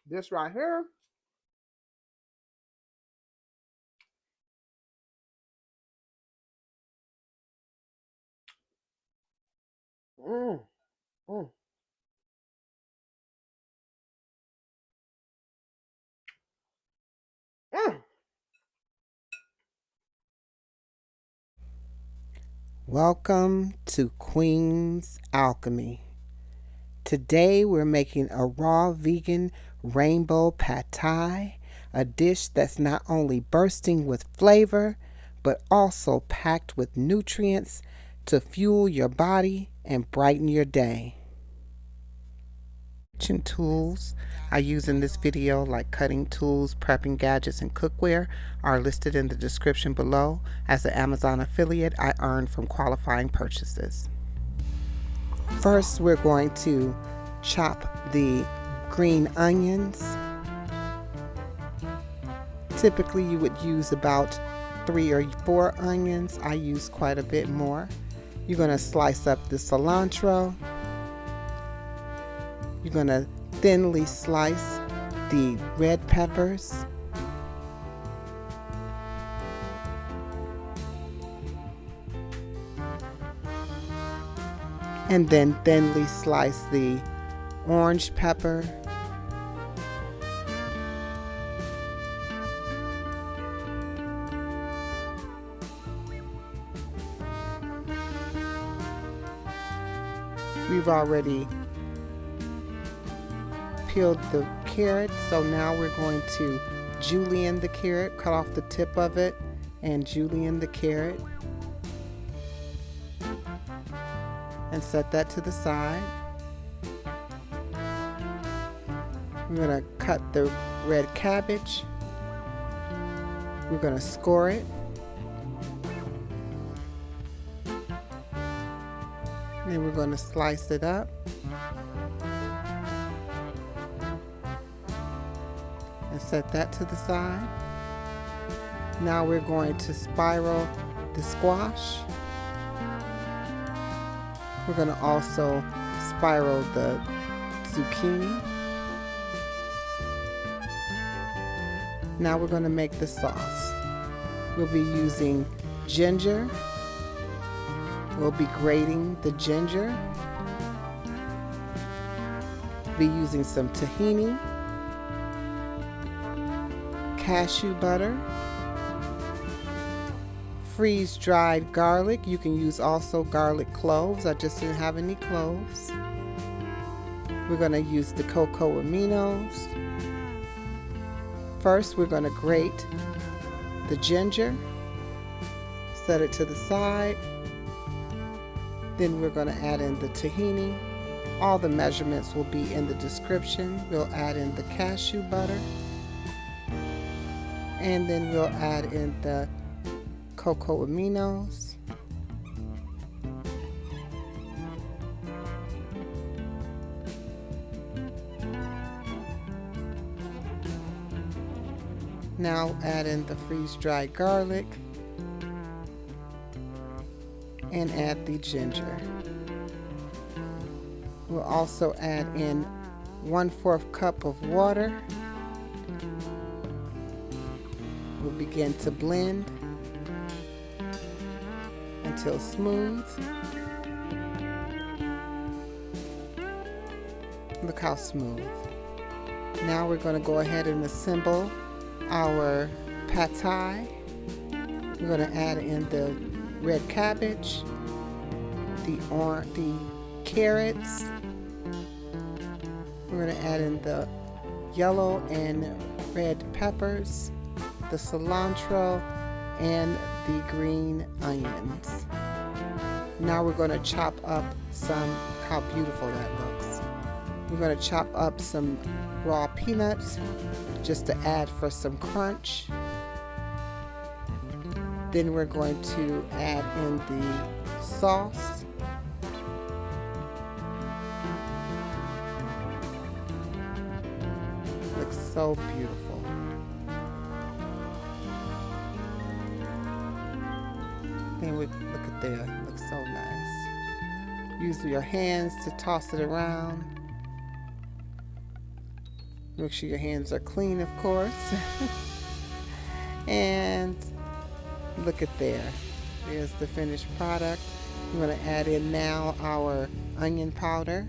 This right here. Mm, mm, mm. Welcome to Queen's Alchemy. Today we're making a raw vegan rainbow pad thai, a dish that's not only bursting with flavor, but also packed with nutrients to fuel your body and brighten your day. Kitchen tools I use in this video, like cutting tools, prepping gadgets, and cookware, are listed in the description below. As an Amazon affiliate, I earn from qualifying purchases. First, we're going to chop the green onions. Typically, you would use about 3 or 4 onions. I use quite a bit more. You're going to slice up the cilantro. You're going to thinly slice the red peppers. And then thinly slice the orange pepper. We've already peeled the carrot, so now we're going to julienne the carrot, cut off the tip of it and julienne the carrot and set that to the side. We're going to cut the red cabbage. We're going to score it. Then we're going to slice it up. And set that to the side. Now we're going to spiral the squash. We're going to also spiral the zucchini. Now we're going to make the sauce. We'll be using ginger. We'll be grating the ginger. Be using some tahini, cashew butter, freeze-dried garlic. You can use also garlic cloves. I just didn't have any cloves. We're going to use the Coco Aminos. First, we're going to grate the ginger, set it to the side. Then we're going to add in the tahini. All the measurements will be in the description. We'll add in the cashew butter. And then we'll add in the Coco Aminos. Now add in the freeze-dried garlic and add the ginger. We'll also add in 1/4 cup of water. We'll begin to blend until smooth. Look how smooth. Now we're going to go ahead and assemble our pad thai. We're going to add in the red cabbage, the carrots. We're going to add in the yellow and red peppers, the cilantro, and the green onions. Now we're going to chop up some, how beautiful that looks. We're going to chop up some raw peanuts just to add for some crunch. Then we're going to add in the sauce. Looks so beautiful. Then we look at there, it looks so nice. Use your hands to toss it around. Make sure your hands are clean, of course. And look at there. There's the finished product. We're going to add in now our onion powder.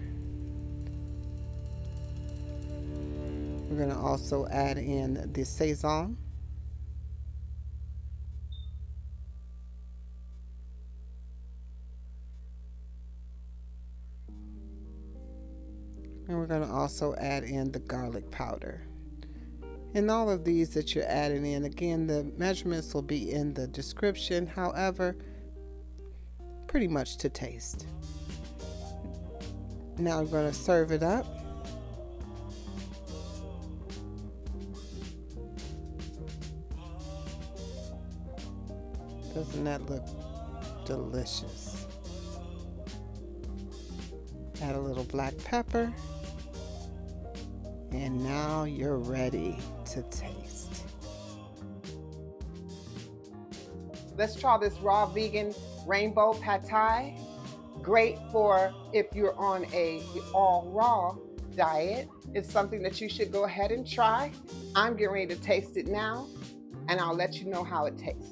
We're going to also add in the sazon. And we're going to also add in the garlic powder. And all of these that you're adding in, again, the measurements will be in the description. However, pretty much to taste. Now I'm going to serve it up. Doesn't that look delicious? Add a little black pepper. And now you're ready to taste. Let's try this raw vegan rainbow pad thai. Great for if you're on a all raw diet. It's something that you should go ahead and try. I'm getting ready to taste it now, and I'll let you know how it tastes.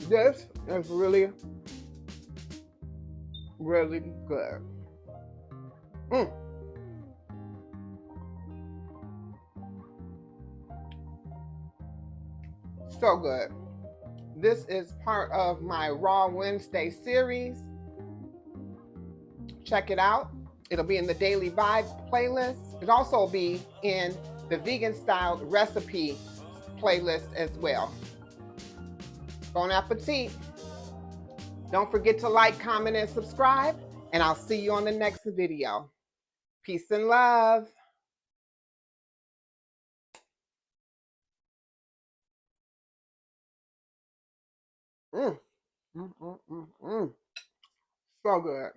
This is really, really good. So good. This is part of my Raw Wednesday series. Check it out. It'll be in the Daily Vibe playlist. It'll also be in the vegan style recipe playlist as well. Bon appetit. Don't forget to like, comment, and subscribe, and I'll see you on the next video. Peace and love. So good.